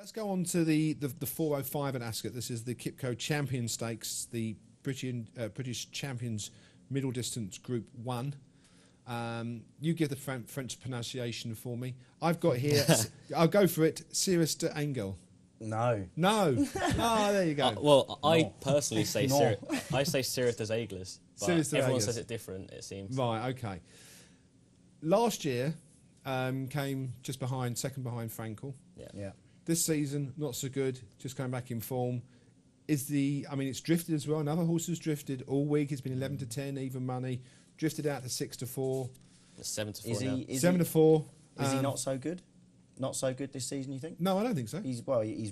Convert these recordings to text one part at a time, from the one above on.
Let's go on to the 405 at Ascot. This is the Kipco Champion Stakes, the British Champions Middle Distance Group 1. You give the French pronunciation for me. I've got here, I'll go for it, Cirrus de Angel. No. No. Oh, there you go. Well, I personally say I say Cirrus des Aigles, but everyone says it different, it seems. Right, okay. Last year came just behind, second behind Frankel. Yeah. This season, not so good, just coming back in form. It's drifted as well. Another horse has drifted all week. It's been 11 to 10, even money. Drifted out to 6 to 4. 7 to 4 now. 7 to 4. Is he not so good? Not so good this season, you think? No, I don't think so. He's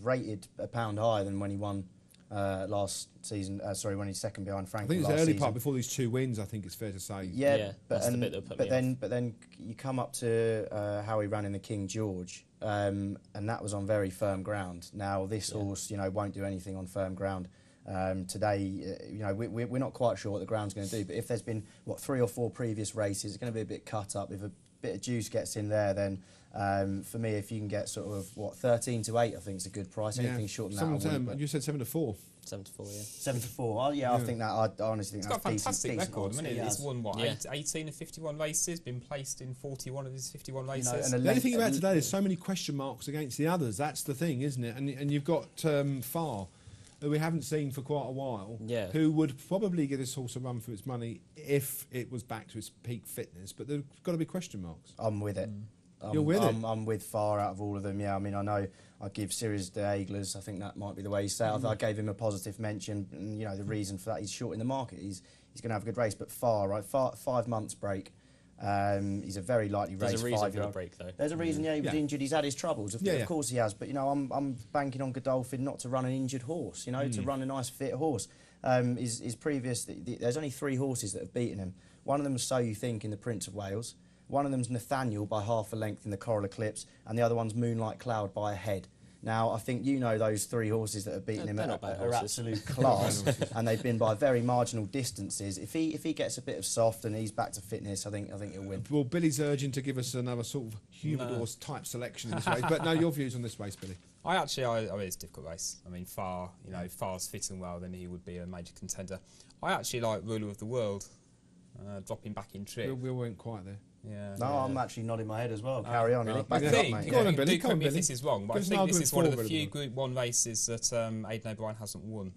rated a pound higher than when he won last season. When he's second behind Frankel. I think it's the early part before these 2 wins. I think it's fair to say. Yeah, that's the bit that put me off. But then you come up to how he ran in the King George, and that was on very firm ground. Now this horse, won't do anything on firm ground. Today, we're not quite sure what the ground's going to do. But if there's been 3 or 4 previous races, it's going to be a bit cut up. If a bit of juice gets in there, then for me, if you can get 13 to 8, I think it's a good price. Anything short than that. You said 7 to 4. 7 to 4, yeah. 7 to 4. I think that. I honestly think it's that's got a fantastic record. It's won 18 of 51 races, been placed in 41 of his 51 races. The only thing about today, there's so many question marks against the others. That's the thing, isn't it? And you've got Far, who we haven't seen for quite a while, who would probably give this horse a run for its money if it was back to its peak fitness. But there's got to be question marks. I'm with it. You're with it? I'm with Far out of all of them, yeah. I mean, I know I give Cirrus de Aigles, I think that might be the way you say it. I gave him a positive mention, and, the reason for that, he's short in the market. He's going to have a good race, but Far, right, 5 months break. He's a very likely race. There's a reason for the break, though. There's a reason, he was injured. He's had his troubles. Of course he has. But, I'm banking on Godolphin not to run an injured horse, to run a nice, fit horse. His previous... there's only 3 horses that have beaten him. One of them was So You Think in the Prince of Wales. One of them's Nathaniel by half a length in the Coral Eclipse. And the other one's Moonlight Cloud by a head. Now, I think those 3 horses that have beaten him are absolute class, and they've been by very marginal distances. If he gets a bit of soft and he's back to fitness, I think he'll win. Well, Billy's urging to give us another sort of humidor's type selection in this race, but no, your views on this race, Billy? I mean, it's a difficult race. I mean, Far's fitting well, then he would be a major contender. I actually like Ruler of the World, dropping back in trip. We weren't quite there. Yeah. No, I'm actually nodding my head as well. Carry on. Really? I think, Go on, Billy. Do correct me if this is wrong, but I think this is one of the few Group Group 1 races that Aidan O'Brien hasn't won.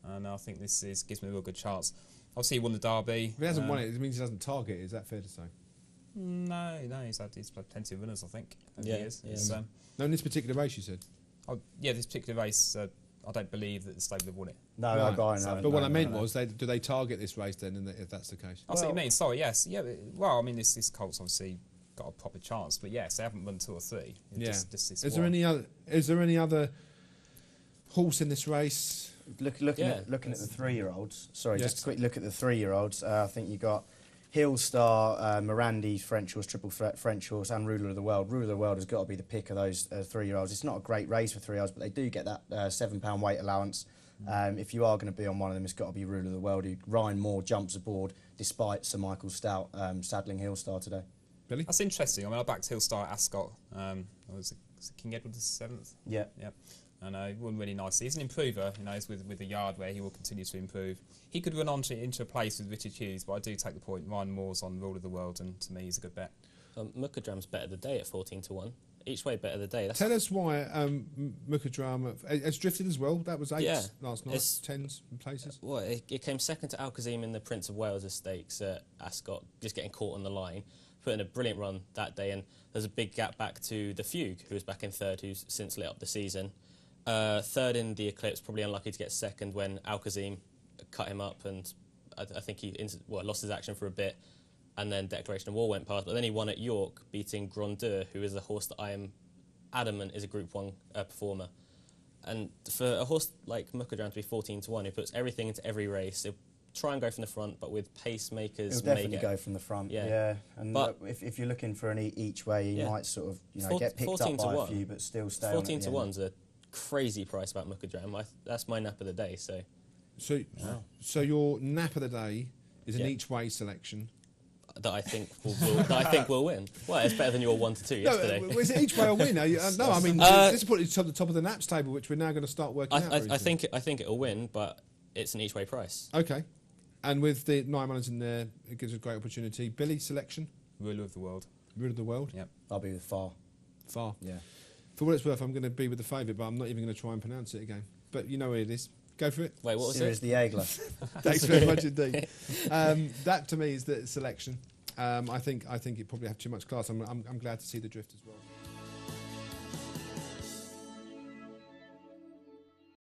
And I think this gives me a real good chance. Obviously, he won the Derby. If he hasn't won it, it means he doesn't target it. Is that fair to say? No, he's played plenty of winners, I think, over the years. No, in this particular race, you said? This particular race, I don't believe that the stable have won it. No, O'Brien hasn't. But what I meant was, do they target this race then, if that's the case? I see what you mean. Sorry, yes. Yeah, well, I mean, this colt's obviously got a proper chance, but yes, they haven't won 2 or 3. Just is there any other horse in this race? Looking at the 3-year-olds. Sorry, just a quick look at the 3-year-olds. I think you got Hillstar, Morandi, French horse, Triple Threat French horse, and Ruler of the World. Ruler of the World has got to be the pick of those 3-year-olds. It's not a great race for 3-year-olds, but they do get that £7 weight allowance. If you are going to be on one of them, it's got to be Ruler of the World, who Ryan Moore jumps aboard despite Sir Michael Stout saddling Hillstar today. Billy? That's interesting. I mean, I backed Hillstar at Ascot. Was it King Edward VII? Yeah. And he won really nicely. He's an improver, he's with a yard where he will continue to improve. He could run into a place with Richard Hughes, but I do take the point. Ryan Moore's on Rule of the World, and to me, he's a good bet. Mukadram's better the day at 14 to 1. Each way better the day. Tell us why Mukadram has drifted as well. That was 8 last night, 10s in places. Well, it came second to Alcazim in the Prince of Wales Stakes at Ascot, just getting caught on the line. Put in a brilliant run that day, and there's a big gap back to the Fugue, who was back in 3rd, who's since lit up the season. 3rd in the Eclipse, probably unlucky to get 2nd when Alcazim cut him up, and I think he lost his action for a bit, and then Declaration of War went past. But then he won at York, beating Grandeur, who is a horse that I am adamant is a Group 1 performer. And for a horse like Mukadram to be 14 to 1, who puts everything into every race, he'll try and go from the front, but with pacemakers, he'll definitely go from the front. Yeah. And but if you're looking for an each way, you might sort of get picked up by a few, but still stay 14 to 1's a crazy price about Mukadram. That's my nap of the day. So your nap of the day is an each way selection. that I think will win. Well, it's better than your 1-2 yesterday. No, is it each way a win? No, I mean this is put it to the top of the Naps table, which we're now going to start working out. I think it'll win, but it's an each way price. Okay, and with the 9 runners in there, it gives a great opportunity. Billy selection, Ruler of the world. Ruler of the world. Yep. I'll be with Far. Yeah. For what it's worth, I'm going to be with the favourite, but I'm not even going to try and pronounce it again. But you know where it is. Go for it. Wait, what was Sirius it? the Egler. Thanks very much indeed. That to me is the selection. I think it probably have too much class. I'm glad to see the drift as well.